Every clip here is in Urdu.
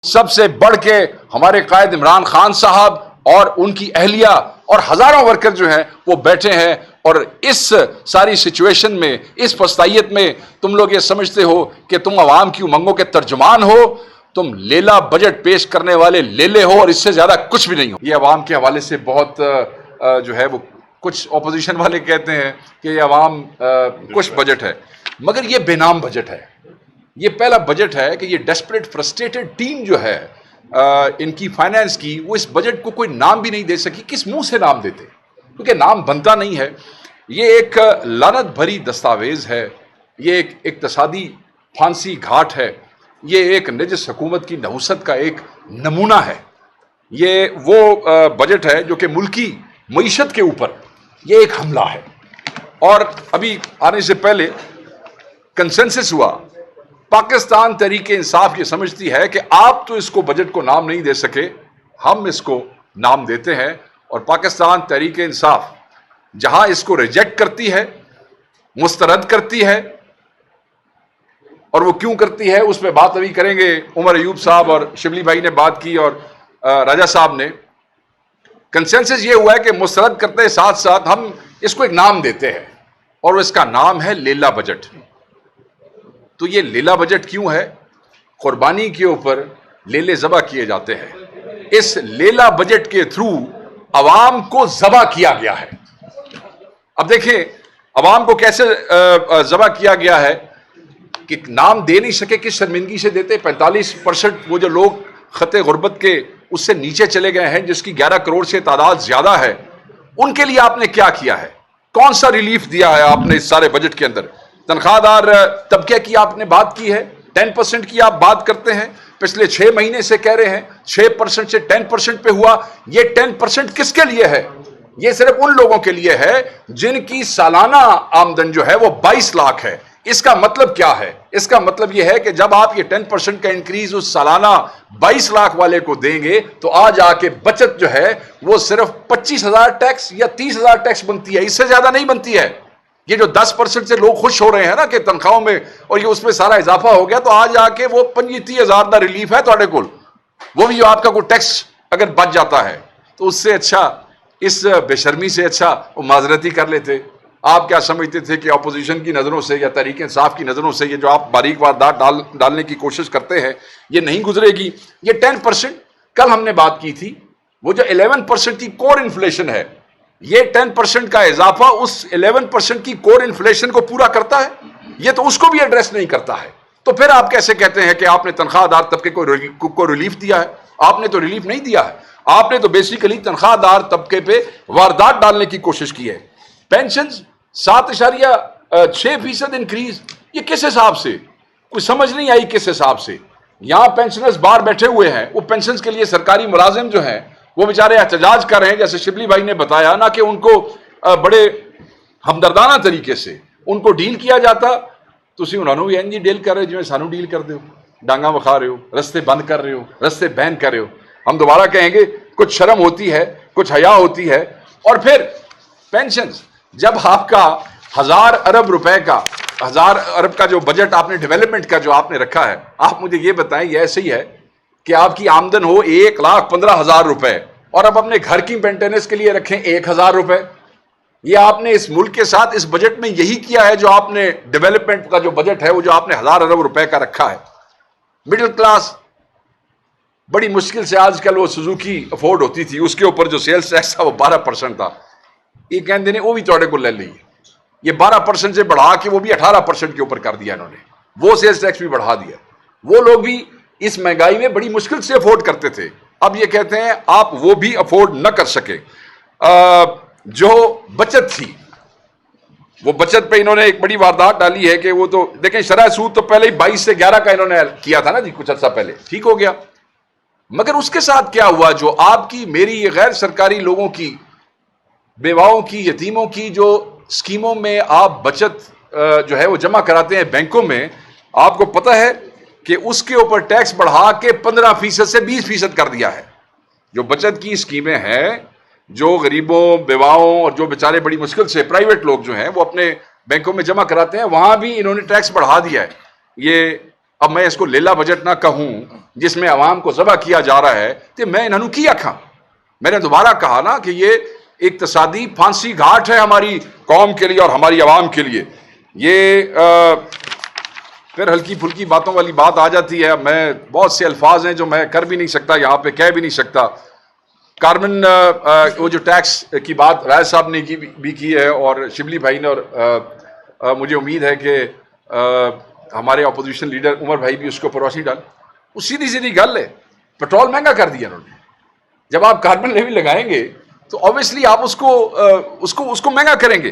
سب سے بڑھ کے ہمارے قائد عمران خان صاحب اور ان کی اہلیہ اور ہزاروں ورکر جو ہیں وہ بیٹھے ہیں، اور اس ساری سچویشن میں، اس پستائیت میں تم لوگ یہ سمجھتے ہو کہ تم عوام کی امنگوں کے ترجمان ہو، تم لیلا بجٹ پیش کرنے والے لیلے ہو، اور اس سے زیادہ کچھ بھی نہیں ہو۔ یہ عوام کے حوالے سے بہت جو ہے وہ کچھ اپوزیشن والے کہتے ہیں کہ یہ عوام کچھ بجٹ ہے، مگر یہ بے نام بجٹ ہے۔ یہ پہلا بجٹ ہے کہ یہ ڈیسپریٹ فرسٹریٹڈ ٹیم جو ہے ان کی فائنانس کی، وہ اس بجٹ کو کوئی نام بھی نہیں دے سکی۔ کس منہ سے نام دیتے؟ کیونکہ نام بنتا نہیں ہے۔ یہ ایک لعنت بھری دستاویز ہے، یہ ایک اقتصادی پھانسی گھاٹ ہے، یہ ایک نجس حکومت کی نحوست کا ایک نمونہ ہے۔ یہ وہ بجٹ ہے جو کہ ملکی معیشت کے اوپر یہ ایک حملہ ہے۔ اور ابھی آنے سے پہلے کنسنسس ہوا، پاکستان تحریک انصاف یہ سمجھتی ہے کہ آپ تو اس کو بجٹ کو نام نہیں دے سکے، ہم اس کو نام دیتے ہیں، اور پاکستان تحریک انصاف جہاں اس کو ریجیکٹ کرتی ہے، مسترد کرتی ہے، اور وہ کیوں کرتی ہے اس پہ بات ابھی کریں گے۔ عمر ایوب صاحب اور شبلی بھائی نے بات کی، اور راجہ صاحب نے۔ کنسنسس یہ ہوا ہے کہ مسترد کرتے ساتھ ساتھ ہم اس کو ایک نام دیتے ہیں، اور اس کا نام ہے لیلا بجٹ۔ تو یہ لیلا بجٹ کیوں ہے؟ قربانی کے اوپر لیلے ذبح کیے جاتے ہیں۔ اس لیلا بجٹ کے تھرو عوام کو ذبح کیا گیا ہے۔ اب دیکھیں عوام کو کیسے ذبح کیا گیا ہے کہ نام دے نہیں سکے، کس شرمندگی سے دیتے۔ 45% وہ جو لوگ خط غربت کے اس سے نیچے چلے گئے ہیں، جس کی 11 کروڑ سے تعداد زیادہ ہے، ان کے لیے آپ نے کیا کیا ہے؟ کون سا ریلیف دیا ہے آپ نے اس سارے بجٹ کے اندر؟ تنخواہ دار طبقے کی آپ نے بات کی ہے، 10% کی آپ بات کرتے ہیں، پچھلے 6 مہینے سے کہہ رہے ہیں 6% سے 10% پہ ہوا۔ یہ 10% کس کے لیے ہے؟ یہ صرف ان لوگوں کے لیے ہے جن کی سالانہ آمدن جو ہے وہ 22 لاکھ ہے۔ اس کا مطلب کیا ہے؟ اس کا مطلب یہ ہے کہ جب آپ یہ 10% کا انکریز اس سالانہ 22 لاکھ والے کو دیں گے تو آج آ کے بچت جو ہے وہ صرف 25,000 ٹیکس یا 30,000 ٹیکس بنتی ہے، اس سے زیادہ نہیں بنتی ہے۔ یہ جو 10% سے لوگ خوش ہو رہے ہیں نا کہ تنخواہوں میں اور یہ اس میں سارا اضافہ ہو گیا، تو آج آ کے وہ 25,000 کا ریلیف ہے تھوڑے کول، وہ بھی آپ کا کوئی ٹیکس اگر بچ جاتا ہے تو اس سے اچھا، اس بے شرمی سے اچھا وہ معذرتی کر لیتے۔ آپ کیا سمجھتے تھے کہ اپوزیشن کی نظروں سے یا تحریک انصاف کی نظروں سے یہ جو آپ باریک واردات ڈالنے کی کوشش کرتے ہیں یہ نہیں گزرے گی؟ یہ 10% کل ہم نے بات کی تھی، وہ جو 11% کی کور انفلیشن ہے، یہ 10% کا اضافہ اس 11% کی کور انفلیشن کو پورا کرتا ہے؟ یہ تو اس کو بھی ایڈریس نہیں کرتا ہے۔ تو پھر آپ کیسے کہتے ہیں کہ آپ نے تنخواہ دار طبقے کو ریلیف دیا ہے؟ آپ نے تو ریلیف نہیں دیا ہے، آپ نے تو بیسیکلی تنخواہ دار طبقے پہ واردات ڈالنے کی کوشش کی ہے۔ پینشنز 7.6% انکریز، یہ کس حساب سے؟ کوئی سمجھ نہیں آئی کس حساب سے۔ یہاں پینشنرز باہر بیٹھے ہوئے ہیں، وہ پینشنز کے لیے سرکاری ملازم جو ہیں وہ بیچارے احتجاج کر رہے ہیں، جیسے شبلی بھائی نے بتایا نا کہ ان کو بڑے ہمدردانہ طریقے سے ان کو ڈیل کیا جاتا، تو اسی انہوں نے بھی این جی ڈیل کر رہے جو سانو ڈیل کر دے ہو، ڈانگا بکھا رہے ہو، رستے بند کر رہے ہو، رستے بین کر رہے ہو۔ ہم دوبارہ کہیں گے کچھ شرم ہوتی ہے، کچھ حیا ہوتی ہے۔ اور پھر پینشنز، جب آپ کا 1000 ارب روپے کا 1000 ارب کا جو بجٹ آپ نے ڈیولپمنٹ کا جو آپ نے رکھا ہے، آپ مجھے یہ بتائیں یہ ایسے ہی ہے کہ آپ کی آمدن ہو 1,15,000 روپے اور اب اپنے گھر کی مینٹیننس کے لیے رکھیں 1,000 روپے؟ یہ آپ نے اس ملک کے ساتھ اس بجٹ میں یہی کیا ہے جو آپ نے ڈیولپمنٹ کا جو بجٹ ہے وہ جو آپ نے 1000 ارب روپے کا رکھا ہے۔ مڈل کلاس بڑی مشکل سے آج کل وہ سوزوکی افورڈ ہوتی تھی، اس کے اوپر جو سیلز ٹیکس تھا وہ 12% تھا، یہ کہتے ہیں وہ بھی توڑے کو لے لی، یہ 12% سے بڑھا کے وہ بھی 18% کے اوپر کر دیا انہوں نے، وہ سیلز ٹیکس بھی بڑھا دیا۔ وہ لوگ بھی اس مہنگائی میں بڑی مشکل سے افورڈ کرتے تھے، اب یہ کہتے ہیں آپ وہ بھی افورڈ نہ کر سکے۔ جو بچت تھی، وہ بچت پہ انہوں نے ایک بڑی واردات ڈالی ہے کہ وہ تو دیکھیں شرح سود تو پہلے ہی 22 سے 11 کا انہوں نے کیا تھا نا جی، کچھ عرصہ پہلے ٹھیک ہو گیا، مگر اس کے ساتھ کیا ہوا؟ جو آپ کی میری غیر سرکاری لوگوں کی، بیواؤں کی، یتیموں کی جو اسکیموں میں آپ بچت جو ہے وہ جمع کراتے ہیں بینکوں میں، آپ کو پتہ ہے کہ اس کے اوپر ٹیکس بڑھا کے 15% سے 20% کر دیا ہے۔ جو بچت کی اسکیمیں ہیں، جو غریبوں، بیواؤں اور جو بیچارے بڑی مشکل سے پرائیویٹ لوگ جو ہیں وہ اپنے بینکوں میں جمع کراتے ہیں، وہاں بھی انہوں نے ٹیکس بڑھا دیا ہے۔ یہ اب میں اس کو لیلا بجٹ نہ کہوں جس میں عوام کو ذبح کیا جا رہا ہے تو میں انہوں کی آکھاں. میں نے دوبارہ کہا نا کہ یہ اقتصادی پھانسی گھاٹ ہے ہماری قوم کے لیے اور ہماری عوام کے لیے. یہ پھر ہلکی پھلکی باتوں والی بات آ جاتی ہے. میں بہت سے الفاظ ہیں جو میں کر بھی نہیں سکتا, یہاں پہ کہہ بھی نہیں سکتا. کاربن وہ جو ٹیکس کی بات رائے صاحب نے بھی کی ہے اور شبلی بھائی نے, اور مجھے امید ہے کہ ہمارے اپوزیشن لیڈر عمر بھائی بھی اس کو اوپر روشنی ڈال. وہ سیدھی سیدھی گل ہے, پٹرول مہنگا کر دیا انہوں نے. جب آپ کاربن لیوی لگائیں گے تو obviously آپ اس کو مہنگا کریں گے.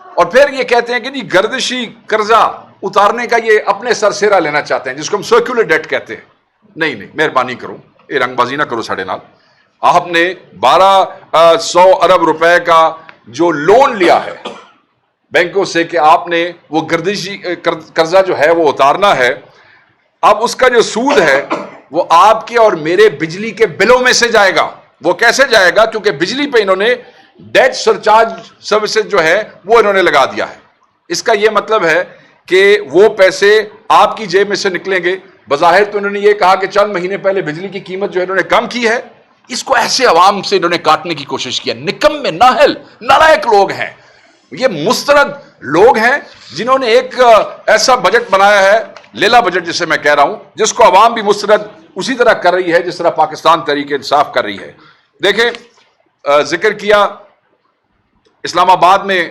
اور پھر یہ کہتے ہیں کہ جی گردشی قرضہ اتارنے کا یہ اپنے سر سیرا لینا چاہتے ہیں, جس کو ہم سرکولر ڈیٹ کہتے ہیں. نہیں, مہربانی کرو, یہ رنگ بازی نہ کرو ساڑھے نال. آپ نے 1200 ارب روپے کا جو لون لیا ہے بینکوں سے کہ آپ نے وہ گردشی قرضہ جو ہے وہ اتارنا ہے, اب اس کا جو سود ہے وہ آپ کے اور میرے بجلی کے بلوں میں سے جائے گا. وہ کیسے جائے گا؟ کیونکہ بجلی پہ انہوں نے ڈیٹ سرچارج سروسز جو ہے وہ انہوں نے لگا دیا ہے. اس کا یہ مطلب ہے کہ وہ پیسے آپ کی جیب میں سے نکلیں گے. بظاہر تو انہوں نے یہ کہا کہ چند مہینے پہلے بجلی کی قیمت جو ہے انہوں نے کم کی ہے. اس کو ایسے عوام سے انہوں نے کاٹنے کی کوشش کیا. نکم ناہل نالائق لوگ ہیں یہ, مسترد لوگ ہیں جنہوں نے ایک ایسا بجٹ بنایا ہے, لیلا بجٹ جسے میں کہہ رہا ہوں, جس کو عوام بھی مسترد اسی طرح کر رہی ہے جس طرح پاکستان تحریک انصاف کر رہی ہے. دیکھیں ذکر کیا اسلام آباد میں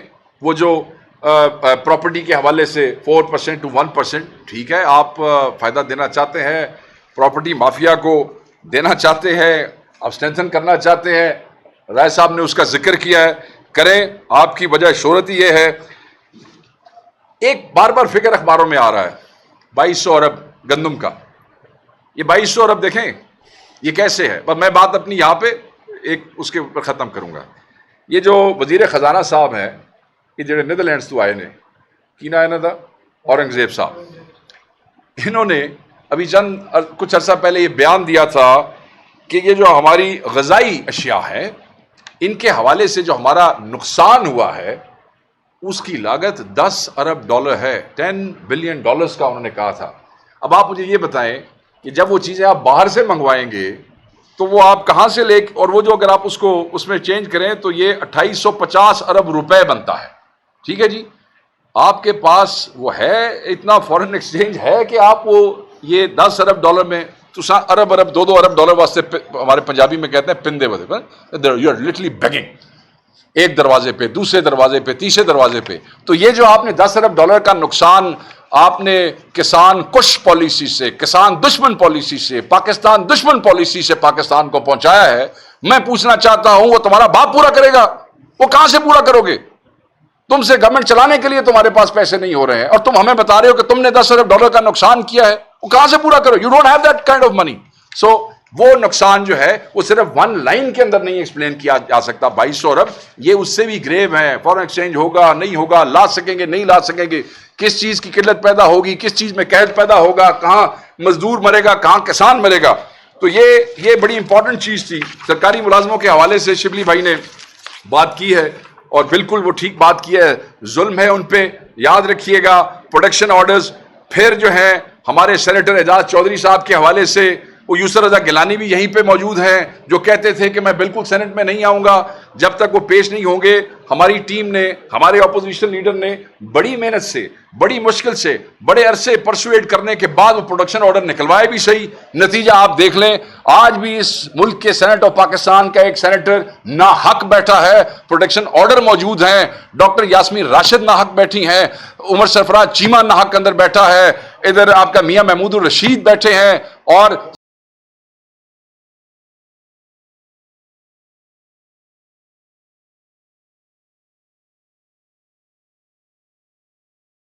وہ جو پراپرٹی کے حوالے سے 4% to 1%, ٹھیک ہے, آپ فائدہ دینا چاہتے ہیں, پراپرٹی مافیا کو دینا چاہتے ہیں, آپ اسٹرینتھن کرنا چاہتے ہیں. رائے صاحب نے اس کا ذکر کیا ہے, کریں. آپ کی وجہ شہرت یہ ہے. ایک بار بار فکر اخباروں میں آ رہا ہے 2200 ارب گندم کا. یہ 2200 ارب دیکھیں یہ کیسے ہے. میں بات اپنی یہاں پہ ایک اس کے اوپر ختم کروں گا. یہ جو وزیر خزانہ صاحب ہیں, یہ جڑے نیدرلینڈز تو آئے نے, کی نا انہوں دا, اورنگزیب صاحب, انہوں نے ابھی کچھ عرصہ پہلے یہ بیان دیا تھا کہ یہ جو ہماری غذائی اشیاء ہیں ان کے حوالے سے جو ہمارا نقصان ہوا ہے اس کی لاگت 10 ارب ڈالر ہے, $10 بلین کا انہوں نے کہا تھا. اب آپ مجھے یہ بتائیں کہ جب وہ چیزیں آپ باہر سے منگوائیں گے تو وہ آپ کہاں سے اور وہ جو اگر آپ اس میں چینج کریں تو یہ 2850 ارب روپے بنتا ہے. ٹھیک ہے جی, آپ کے پاس وہ ہے اتنا فورن ایکسچینج ہے کہ آپ وہ یہ 10 ارب ڈالر میں تو ارب 2 ارب ڈالر واسطے ہمارے پنجابی میں کہتے ہیں پندے بدے, یو آر لٹرلی بیگنگ, ایک دروازے پہ, دوسرے دروازے پہ, تیسرے دروازے پہ. تو یہ جو آپ نے 10 ارب ڈالر کا نقصان آپ نے کسان کش پالیسی سے, کسان دشمن پالیسی سے, پاکستان دشمن پالیسی سے پاکستان کو پہنچایا ہے, میں پوچھنا چاہتا ہوں وہ تمہارا باپ پورا کرے گا؟ وہ کہاں سے پورا کرو گے؟ تم سے گورنمنٹ چلانے کے لیے تمہارے پاس پیسے نہیں ہو رہے ہیں اور تم ہمیں بتا رہے ہو کہ تم نے 10 ارب ڈالر کا نقصان کیا ہے. وہ کہاں سے پورا کرو؟ You don't have that kind of money. So وہ نقصان جو ہے وہ صرف 1 لائن کے اندر نہیں ایکسپلین کیا جا سکتا. 2200 ارب یہ اس سے بھی گریو ہیں. فورن ایکسچینج ہوگا نہیں ہوگا, لا سکیں گے نہیں لا سکیں گے, کس چیز کی قلت پیدا ہوگی, کس چیز میں قحط پیدا ہوگا, کہاں مزدور مرے گا, کہاں کسان مرے گا. تو یہ بڑی امپورٹنٹ چیز تھی. سرکاری ملازموں کے حوالے سے شبلی بھائی نے بات کی ہے اور بالکل وہ ٹھیک بات کی ہے. ظلم ہے ان پہ, یاد رکھیے گا. پروڈکشن آرڈرز پھر جو ہیں ہمارے سینیٹر اعجاز چودھری صاحب کے حوالے سے, وہ یوسر رضا گیلانی بھی یہیں پہ موجود ہیں جو کہتے تھے کہ میں بالکل سینٹ میں نہیں آؤں گا جب تک وہ پیش نہیں ہوں گے. ہماری ٹیم نے, ہمارے اپوزیشن لیڈر نے بڑی محنت سے, بڑی مشکل سے, بڑے عرصے پرسویٹ کرنے کے بعد وہ پروڈکشن آرڈر نکلوائے بھی صحیح. نتیجہ آپ دیکھ لیں, آج بھی اس ملک کے سینٹ آف پاکستان کا ایک سینیٹر ناحق بیٹھا ہے. پروڈکشن آرڈر موجود ہیں. ڈاکٹر یاسمین راشد ناحق بیٹھی ہیں, عمر سرفراز چیمہ ناحق اندر بیٹھا ہے, ادھر آپ کا میاں محمود الرشید بیٹھے ہیں, اور